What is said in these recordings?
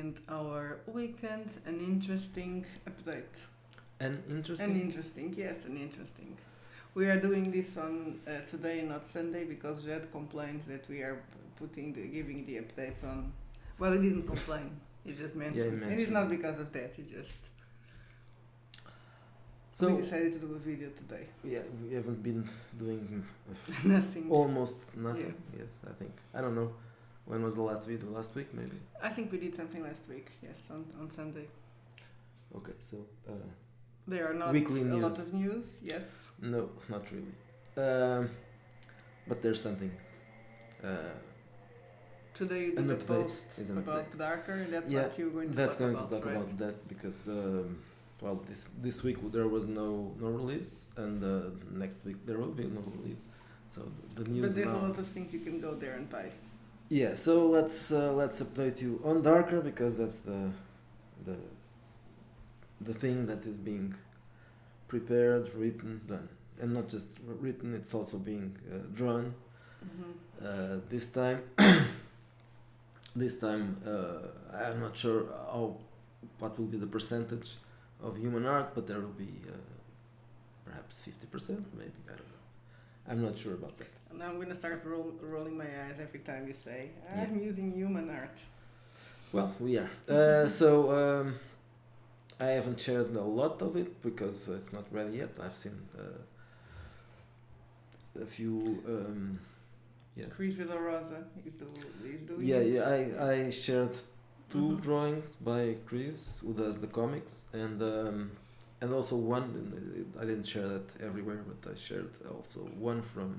and our weekend, an interesting update. And interesting. An interesting, yes, an interesting. We are doing this on today, not Sunday, because Jed complains that we are giving the updates on. Well, he didn't complain. He just mentioned, and it's not because of that. He just. So we decided to do a video today. Yeah, we haven't been doing nothing. Almost nothing. Yeah. Yes, I think. I don't know. When was the last video? Last week, maybe? I think we did something last week, yes, on Sunday. Okay, so... there are not weekly a news. lot of news, yes? No, not really. But there's something. Today you did a post about Darker, and that's what you're going to talk about, to talk about that, because... well, this week there was no release, and next week there will be no release. So the news. But there's a lot of things you can go there and buy. Yeah, so let's update you on Darker, because that's the thing that is being prepared, written, done, and not just written. It's also being drawn. Mm-hmm. This time, I'm not sure what will be the percentage of human art, but there will be perhaps 50%, maybe, I don't know. I'm not sure about that. And I'm going to start rolling my eyes every time you say, I'm using human art. Well, we are. So I haven't shared a lot of it, because it's not ready yet. I've seen a few... yes. Chris Villarosa is doing it. I shared two drawings by Chris, who does the comics, and also one, I didn't share that everywhere, but I shared also one from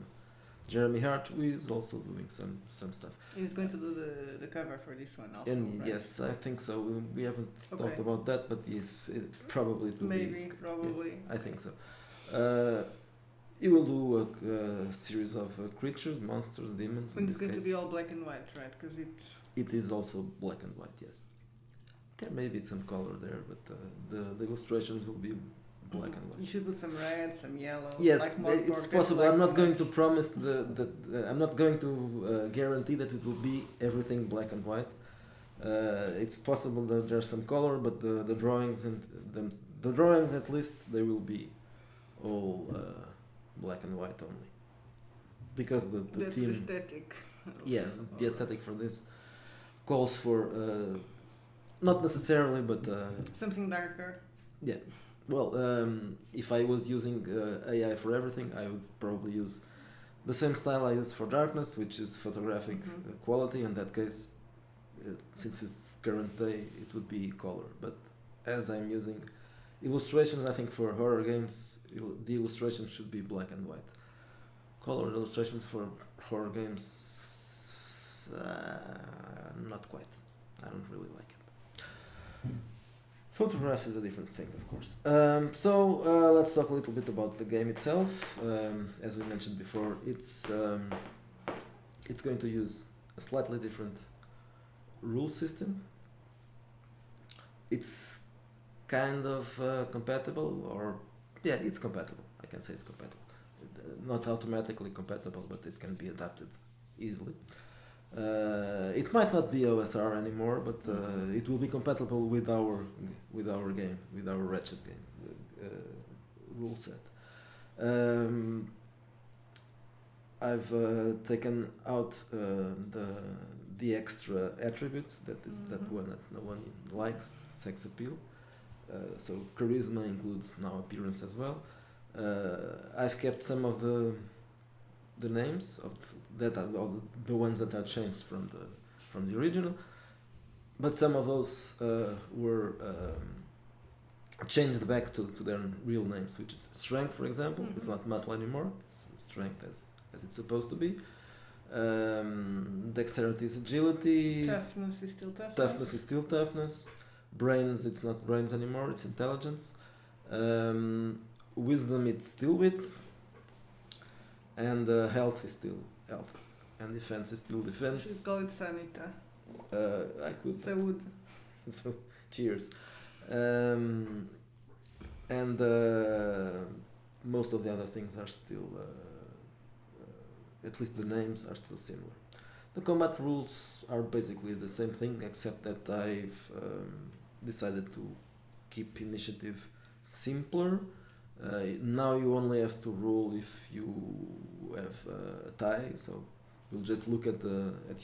Jeremy Hart, who is also doing some stuff. He's going to do the cover for this one also, and right? Yes, I think so. We haven't talked about that, but yes, probably it will be. Maybe, probably. Yeah, I think so. He will do a series of creatures, monsters, demons. And it's going to be all black and white, right? Because it is also black and white, yes. There may be some color there, but the illustrations will be black and white. You should put some red, some yellow. Yes, like it's possible. I'm not going to promise I'm not going to guarantee that it will be everything black and white. It's possible that there's some color, but the drawings the drawings, at least, they will be all black and white only, because the that's theme, the aesthetic. The aesthetic for this calls for not necessarily, but something darker. Yeah. Well, if I was using AI for everything, I would probably use the same style I used for Darkness, which is photographic quality. In that case, since it's current day, it would be color. But as I'm using illustrations, I think for horror games, the illustration should be black and white. Color illustrations for horror games, not quite. I don't really like it. Photographs is a different thing, of course. So let's talk a little bit about the game itself. As we mentioned before, it's going to use a slightly different rule system. It's kind of compatible, it's compatible. I can say it's compatible. Not automatically compatible, but it can be adapted easily. It might not be OSR anymore, but it will be compatible with our game, with our Ratchet game rule set. I've taken out the extra attribute that is that one that no one likes, sex appeal. So charisma includes now appearance as well. I've kept some of the names of that are the ones that are changed from the original, but some of those were changed back to their real names, which is strength, for example. It's not muscle anymore, it's strength as it's supposed to be. Dexterity is agility. Toughness is still toughness. Toughness is still toughness. Brains, it's not brains anymore, it's intelligence. Wisdom, it's still wit. And health is still health. And defense is still defense. You should call it Sanita. I could. I would. So, cheers. And most of the other things are still, at least the names are still similar. The combat rules are basically the same thing, except that I've decided to keep initiative simpler. Now you only have to rule if you have a tie, so you'll just look at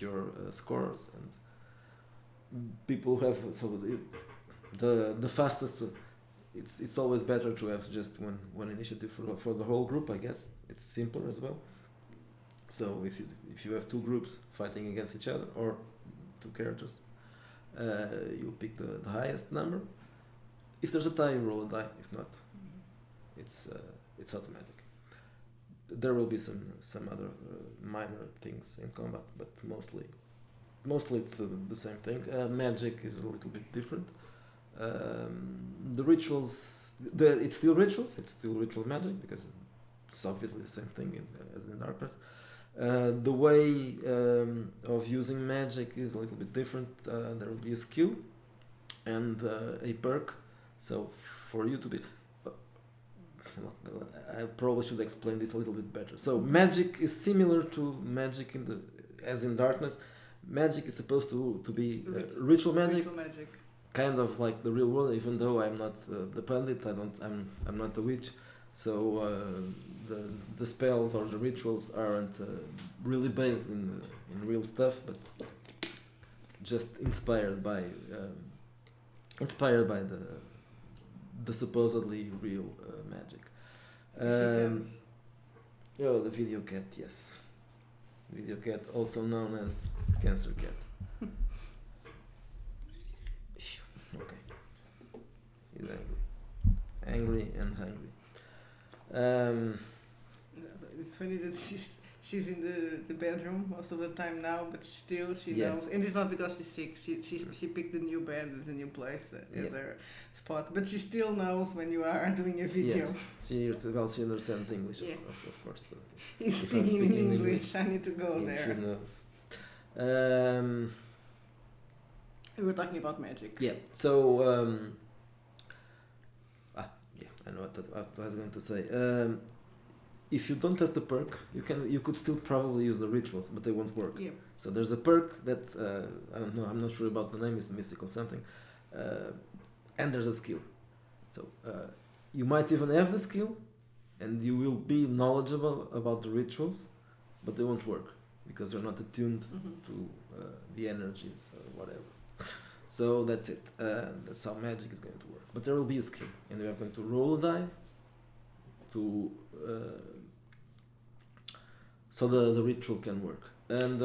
your scores, and people have the fastest. It's always better to have just one initiative for the whole group. I guess it's simpler as well. So if you have two groups fighting against each other or two characters, you'll pick the highest number. If there's a tie, you roll a die. If not, it's automatic. There will be some other minor things in combat, but mostly it's the same thing. Magic is a little bit different. The rituals, it's still rituals. It's still ritual magic because it's obviously the same thing as in Darkness. The way of using magic is a little bit different. There will be a skill and a perk. So for you to be, I probably should explain this a little bit better. So magic is similar to magic as in Darkness. Magic is supposed to be ritual magic. Ritual magic. Kind of like the real world, even though I'm not the pandit. I'm not the witch. So the spells or the rituals aren't really based in real stuff, but just inspired by the supposedly real magic. The video cat, yes, video cat, also known as cancer cat. Okay, she's angry and hungry. It's funny that she's in the bedroom most of the time now, but still she knows, and it's not because she's sick. She picked a new bed as a new place as her spot, but she still knows when you are doing a video. Yes. She understands English, of course. So he's speaking in English. I need to go there. She knows. We were talking about magic. Yeah. So. I know what I was going to say. If you don't have the perk, you could still probably use the rituals, but they won't work. Yeah. So there's a perk that I don't know. I'm not sure about the name. It's mystical something, and there's a skill. So you might even have the skill, and you will be knowledgeable about the rituals, but they won't work because you're not attuned to the energies or whatever. So that's it. That's how magic is going to work. But there will be a skill, and we are going to roll a die to so the ritual can work. And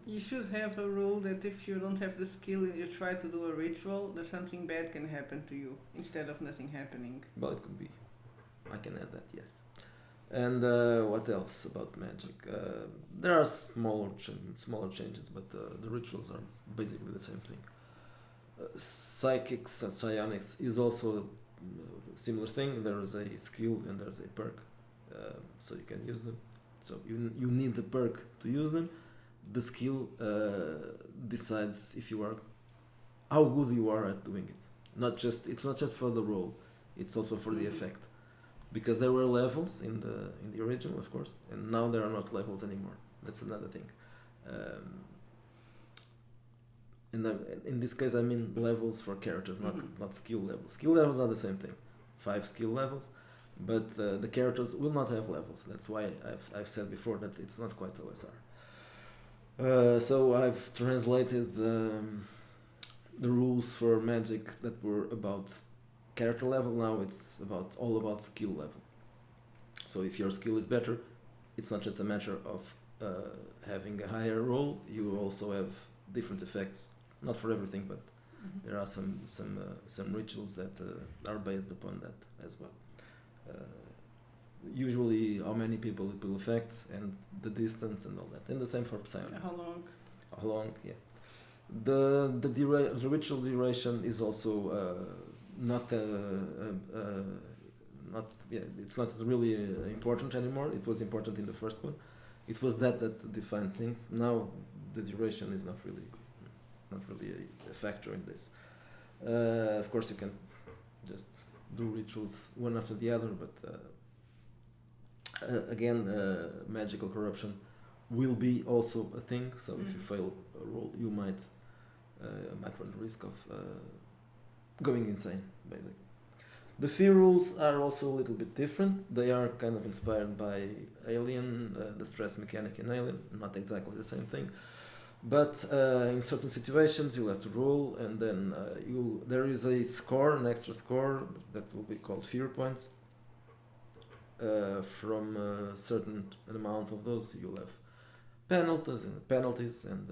you should have a rule that if you don't have the skill and you try to do a ritual, that something bad can happen to you instead of nothing happening. Well, it could be. I can add that, yes. And what else about magic? There are smaller changes, but the rituals are basically the same thing. Psychics and psionics is also a similar thing. There is a skill and there's a perk, so you can use them. So you need the perk to use them. The skill decides if you are how good you are at doing it. It's not just for the role; it's also for the effect. Because there were levels in the original, of course, and now there are not levels anymore. That's another thing. In this case, I mean levels for characters, not skill levels. Skill levels are the same thing, 5 skill levels, but the characters will not have levels. That's why I've said before that it's not quite OSR. So I've translated the rules for magic that were about character level. Now it's all about skill level. So if your skill is better, it's not just a matter of having a higher roll. You also have different effects. Not for everything, but there are some rituals that are based upon that as well. Usually, how many people it will affect, and the distance, and all that. And the same for psionics. How long? How long? Yeah. The ritual duration is also it's not really important anymore. It was important in the first one. It was that defined things. Now the duration is not really a factor in this. Of course, you can just do rituals one after the other, but again, magical corruption will be also a thing. So if you fail a roll, you might run the risk of going insane, basically. The fear rules are also a little bit different. They are kind of inspired by Alien, the stress mechanic in Alien, not exactly the same thing. But in certain situations you'll have to roll, and then there is a score, an extra score that will be called fear points. From a certain amount of those you'll have penalties and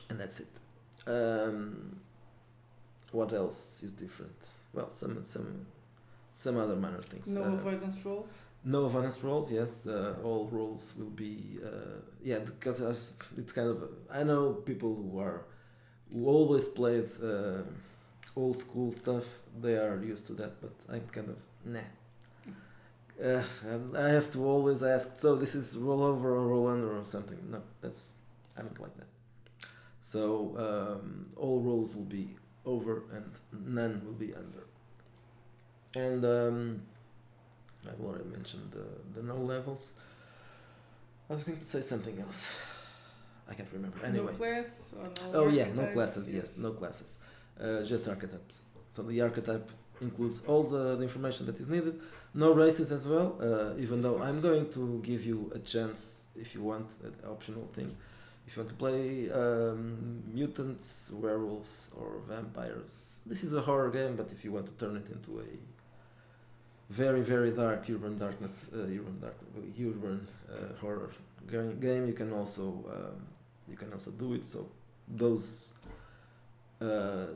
that's it. What else is different? Well, some other minor things. No avoidance rolls. No avoidance rolls. Yes, all rolls will be. Because it's kind of. I know people who always played old school stuff. They are used to that, but I'm kind of nah. I have to always ask. So this is roll over or roll under or something? No, I don't like that. So all rolls will be over and none will be under. And I've already mentioned the no levels. I was going to say something else. I can't remember. Anyway. No class or no. Oh yeah, no classes. Yes, no classes. Just archetypes. So the archetype includes all the information that is needed. No races as well. Even though I'm going to give you a chance if you want, an optional thing. If you want to play mutants, werewolves, or vampires, this is a horror game. But if you want to turn it into a very, very dark urban horror game, you can also do it. So those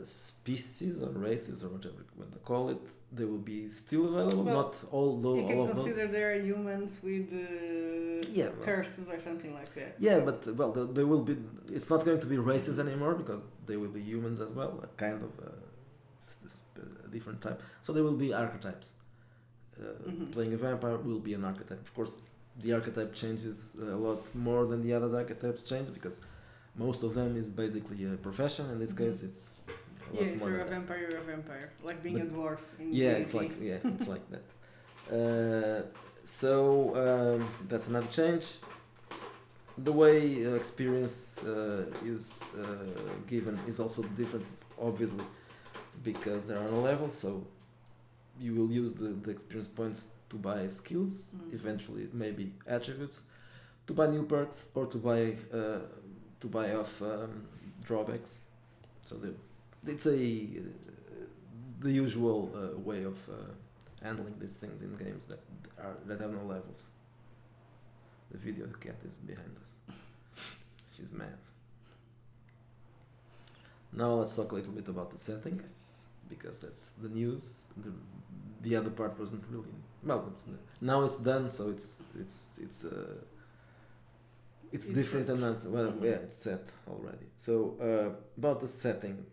species or races or whatever you want to call it, they will be still available. Well, not all of those. You can consider there are humans with curses or something like that. Yeah, but they will be. It's not going to be races anymore because they will be humans as well, a kind of a different type. So they will be archetypes. Playing a vampire will be an archetype. Of course, the archetype changes a lot more than the other archetypes change because most of them is basically a profession. In this case, it's a lot more. If you're a vampire, you're a vampire. Like being a dwarf in it's like that. So that's another change. The way experience is given is also different, obviously, because there are no levels. So you will use the experience points to buy skills, eventually maybe attributes, to buy new perks, or to buy off drawbacks. So it's the usual way of handling these things in games that have no levels. The video cat is behind us. She's mad. Now let's talk a little bit about the setting, because that's the news. The other part wasn't really now it's done, so it's different and not it's set already. So about the setting,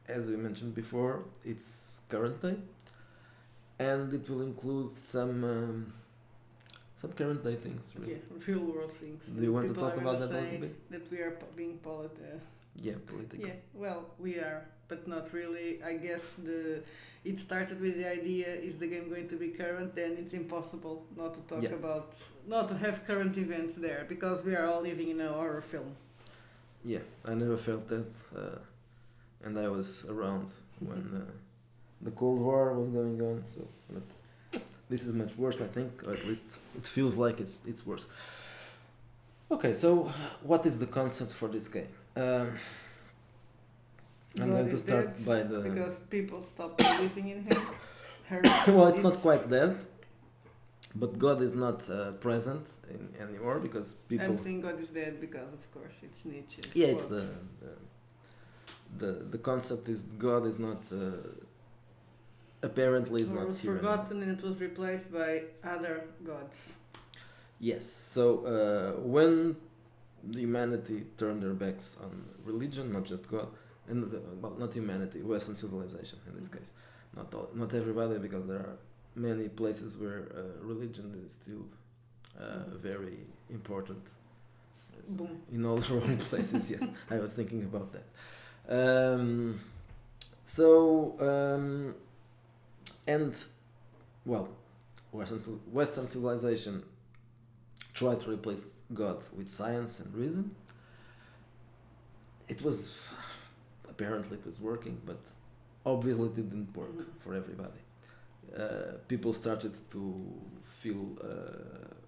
as we mentioned before, it's current day, and it will include some current day things. Really. Yeah, real world things. Do you want to talk about that a little bit? That we are being political. Yeah, well, we are, but not really. I guess it started with the idea: is the game going to be current? Then it's impossible not to talk about, not to have current events there, because we are all living in a horror film. Yeah, I never felt that, and I was around when the Cold War was going on. So, but this is much worse, I think, or at least it feels like it's worse. Okay, so what is the concept for this game? I'm going to start by because people stopped believing in him. Well, it's not quite dead, but God is not present anymore because people. I'm saying God is dead because, of course, it's Nietzsche. Yeah, it's the concept is God is not apparently is not. It was forgotten and it was replaced by other gods. Yes, so when humanity turned their backs on religion, not just God, and not humanity, Western civilization in this case, not everybody, because there are many places where religion is still very important. Boom. In all the wrong places. Yes, I was thinking about that. And well, Western civilization tried to replace God with science and reason. It was apparently it was working, but obviously it didn't work for everybody. People started to feel,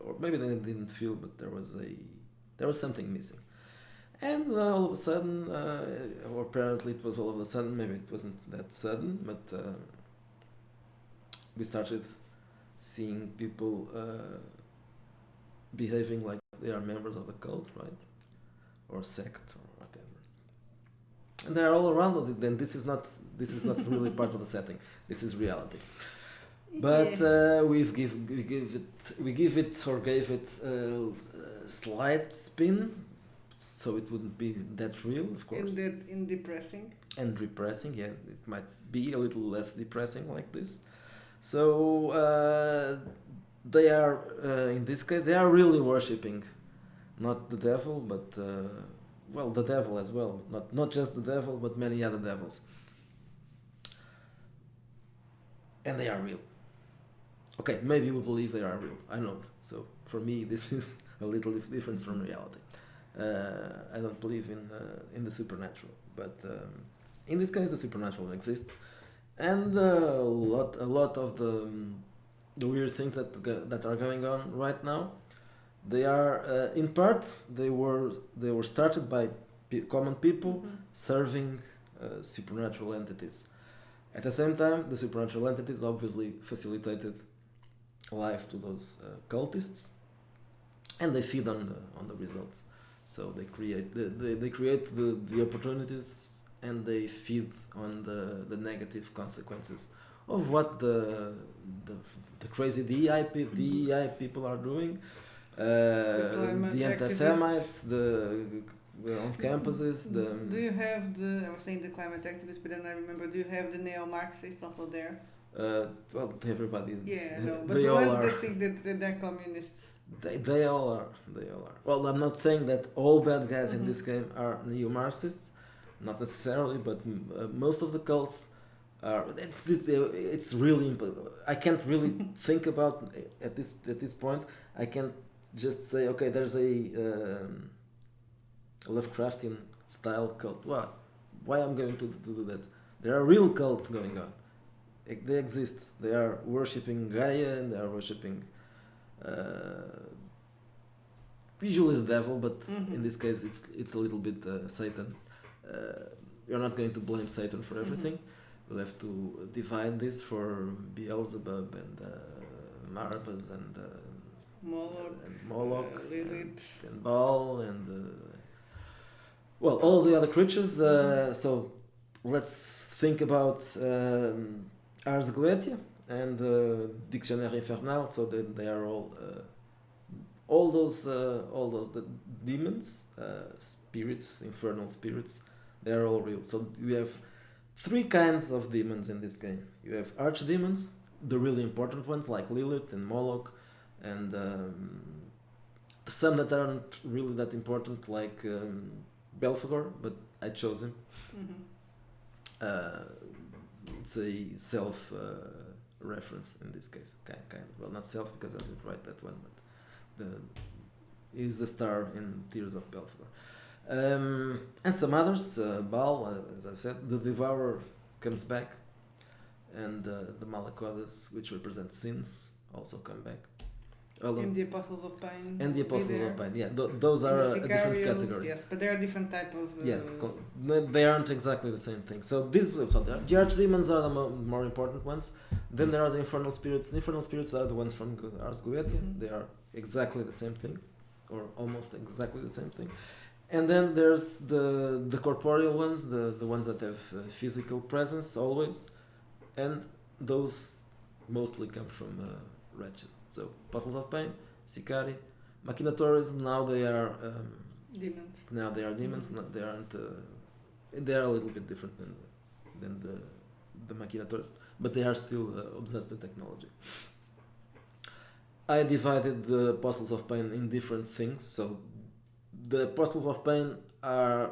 or maybe they didn't feel, but there was something missing. And all of a sudden, or apparently it was all of a sudden, maybe it wasn't that sudden, but we started seeing people behaving like they are members of a cult, right? Or sect or whatever. And they're all around us. Then this is not really part of the setting. This is reality. But we gave it a slight spin, so it wouldn't be that real, of course. In depressing. And repressing, yeah, it might be a little less depressing like this. So they are, in this case, they are really worshipping, not the devil, but the devil as well. Not just the devil, but many other devils. And they are real. Okay, maybe we believe they are real. I don't. So for me, this is a little different from reality. I don't believe in the supernatural, but in this case, the supernatural exists, and a lot of the weird things that are going on right now, they are in part they were started by common people serving supernatural entities. At the same time, the supernatural entities obviously facilitated life to those cultists, and they feed on the results. So they create the opportunities, and they feed on the negative consequences of what the crazy DEI people are doing. The anti-Semites, on campuses. Do you have I was saying the climate activists, but then I remember, do you have the neo-Marxists also there? Well, everybody. Yeah, no, but the ones that think that they're communists. They all are. Well, I'm not saying that all bad guys in this game are neo-Marxists, not necessarily, but most of the cults are. It's really. I can't really think about at this point. I can't just say, okay, there's a Lovecraftian style cult. Why I'm going to do that? There are real cults going on. They exist. They are worshipping Gaia, and they are worshipping usually the devil, but in this case it's a little bit Satan. You're not going to blame Satan for everything. We'll have to divide this for Beelzebub and Marbas and Moloch Lilith and Baal and all the other creatures. So let's think about Ars Goetia and Dictionnaire Infernal. So they are all those the demons, spirits, infernal spirits. They are all real. So we have 3 kinds of demons in this game. You have archdemons, the really important ones like Lilith and Moloch, and some that aren't really that important like Belphegor, but I chose him. It's a self reference in this case, kind of. Well, not self, because I didn't write that one, but he's the star in Tears of Belphegor. And some others, Baal, as I said, the Devourer comes back, and the Malacodas, which represent sins, also come back. And the Apostles of Pain. And the Apostles of Pain, yeah. Those are a different category. Yes, but they are different type of... they aren't exactly the same thing. So the archdemons are the more important ones. Then there are the infernal spirits. The infernal spirits are the ones from Ars Goetia. They are exactly the same thing, or almost exactly the same thing. And then there's the corporeal ones, the ones that have physical presence always, and those mostly come from Wretched. So Apostles of Pain, Sicari, Machinatores. Now they are demons. Now they are demons. They aren't. They are a little bit different than the Machinatores, but they are still obsessed with technology. I divided the Apostles of Pain in different things. So the Apostles of Pain are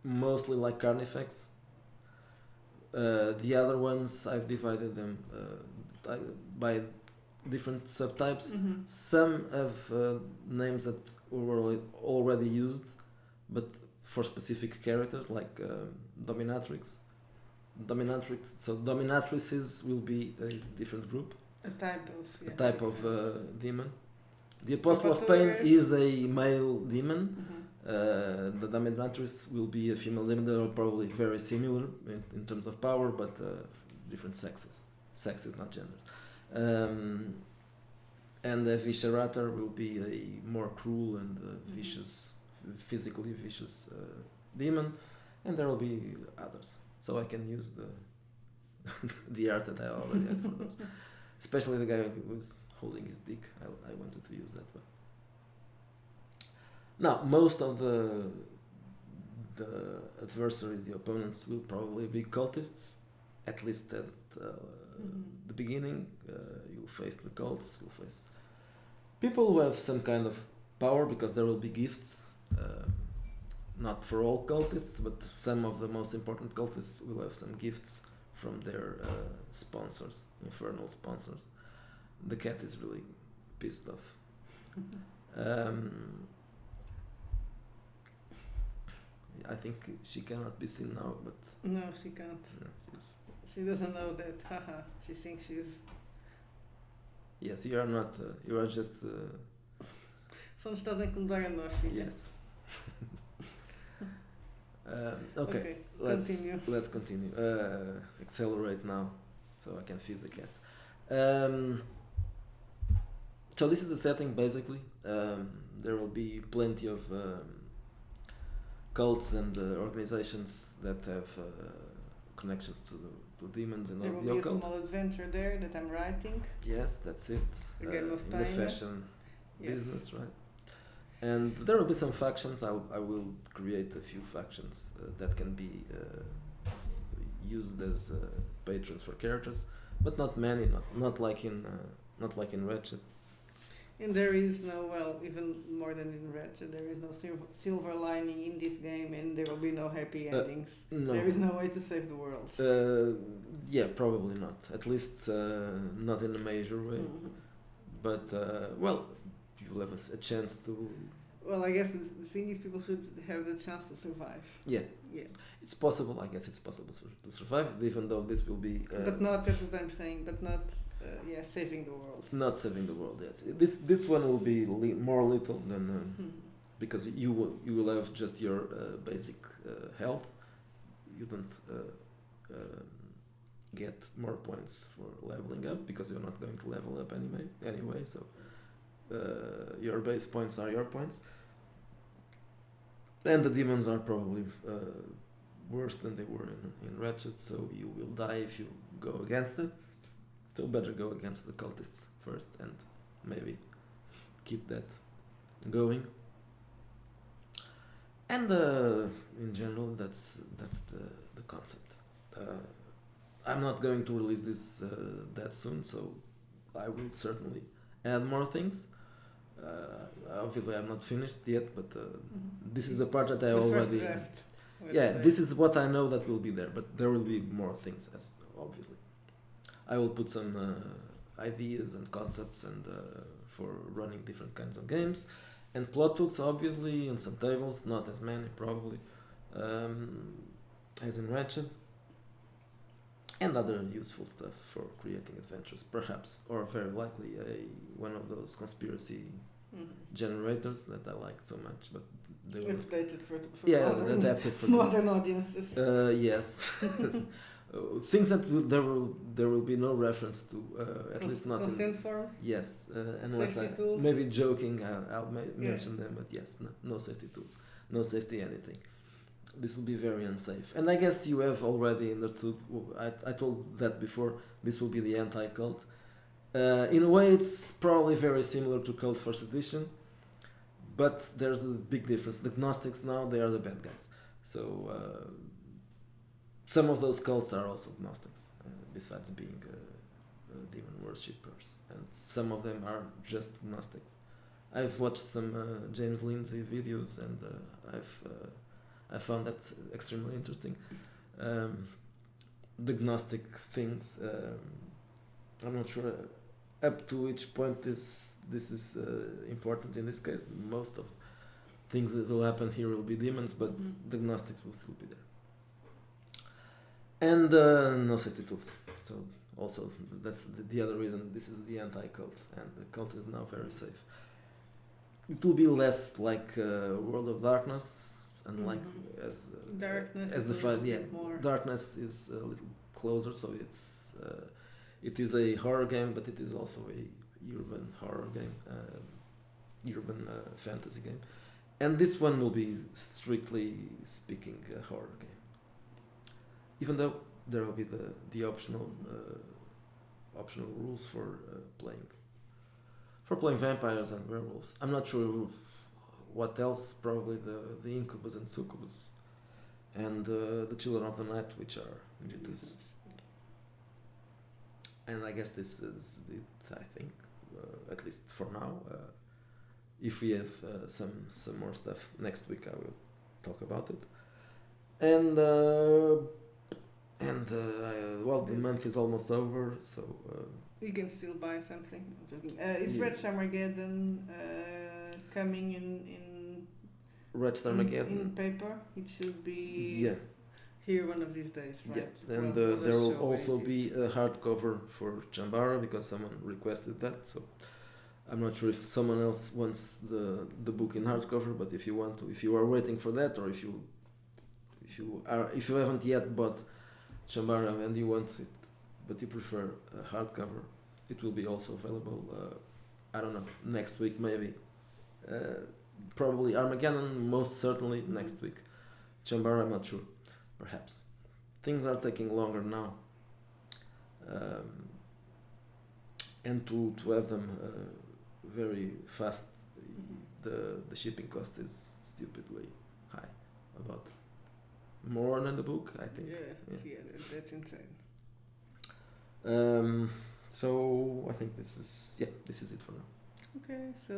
mostly like Carnifex. The other ones I've divided them by different subtypes. Mm-hmm. Some have names that were already used, but for specific characters, like dominatrix. So dominatrices will be a different group. A type of. Yeah, A type of sense. demon. The Apostle of Pain is a male demon. Mm-hmm. The dominatrix will be a female demon. They are probably very similar in terms of power, but different sexes. Sexes, not genders. And the Visharatar will be a more cruel and vicious, physically vicious demon, and there will be others. So I can use the the art that I already had for those. Especially the guy who was holding his dick. I wanted to use that one. Now, most of the adversaries, the opponents, will probably be cultists. At least at the beginning, you'll face the cultists. You'll face people who have some kind of power, because there will be gifts. Not for all cultists, but some of the most important cultists will have some gifts from their sponsors, infernal sponsors. The cat is really pissed off. I think she cannot be seen now, but No, she can't. She doesn't know that. Haha. She thinks she's. Yes, you are not. You are just. Só nos estás a incomodar a nós, filha. Yes. Okay. Continue. Let's continue. Accelerate now, so I can feed the cat. So this is the setting basically. There will be plenty of cults and organizations that have connections to demons and there all will the be occult. a small adventure there that I'm writing. Yes, that's it. A game of in the Pain. fashion Yes. business, right? And there will be some factions. I will create a few factions that can be used as patrons for characters, but not many. Not like in Ratchet. And there is no, well, even more than in Ratchet, there is no silver lining in this game, and there will be no happy endings. No. There is no way to save the world. Yeah, probably not. At least not in a major way. Mhm. But well, you'll have a chance to. Well, I guess the thing is people should have the chance to survive. Yeah. Yeah. It's possible. I guess it's possible to survive, even though this will be. But not, that's what I'm saying, but not, saving the world. Not saving the world. Yes. This one will be more little than because you will have just your basic health. You don't get more points for leveling up because you're not going to level up anyway. So your base points are your points, and the demons are probably worse than they were in Ratchet. So you will die if you go against them. So better go against the cultists first and maybe keep that going. And in general, that's the concept. I'm not going to release this that soon, so I will certainly add more things. Obviously, I'm not finished yet, but this is the part that I already. This is what I know that will be there, but there will be more things, as obviously. I will put some ideas and concepts and for running different kinds of games, and plot hooks obviously, and some tables, not as many probably, as in Ratchet, and other useful stuff for creating adventures, perhaps, or very likely one of those conspiracy generators that I like so much, but they were adapted for adapted for modern audiences. Yes. Things that there will be no reference to, at least not consent forms. Yes, unless safety tools. Maybe joking, I'll mention them, but yes, no safety tools, no safety anything. This will be very unsafe, and I guess you have already understood. I told that before. This will be the anti-cult. In a way, it's probably very similar to Cult First Edition, but there's a big difference. The Gnostics now, they are the bad guys. So some of those cults are also Gnostics, besides being demon worshippers, and some of them are just Gnostics. I've watched some James Lindsay videos, and I found that extremely interesting. The Gnostic things, I'm not sure up to which point this is important in this case. Most of things that will happen here will be demons, but the Gnostics will still be there. And no safety tools. So also that's the other reason this is the anti-cult, and the cult is now very safe. It will be less like World of Darkness, and like as Darkness as the fight. Darkness is a little closer, so it is a horror game, but it is also a urban horror game, urban fantasy game, and this one will be strictly speaking a horror game. Even though there will be the optional rules for playing vampires and werewolves. I'm not sure what else. Probably the incubus and succubus, and the children of the night, which are fugitives. And I guess this is it. I think, at least for now. If we have some more stuff next week, I will talk about it. And well, the month is almost over, so you can still buy something. Is Red Summergeddon coming in Red Summergeddon in paper? It should be here one of these days, right? Yeah, and there will also be a hardcover for Chambara because someone requested that. So I'm not sure if someone else wants the book in hardcover, but if you want to, if you are waiting for that, or if you haven't yet bought Chambara and you want it, but you prefer a hardcover, it will be also available. I don't know, next week maybe. Probably Armageddon, most certainly next week. Chambara, I'm not sure. Perhaps things are taking longer now, and to have them very fast, the shipping cost is stupidly high, about more than the book, I think. Yeah, that's insane. So I think this is it for now. Okay, so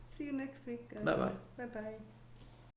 see you next week, guys. Bye bye. Bye bye.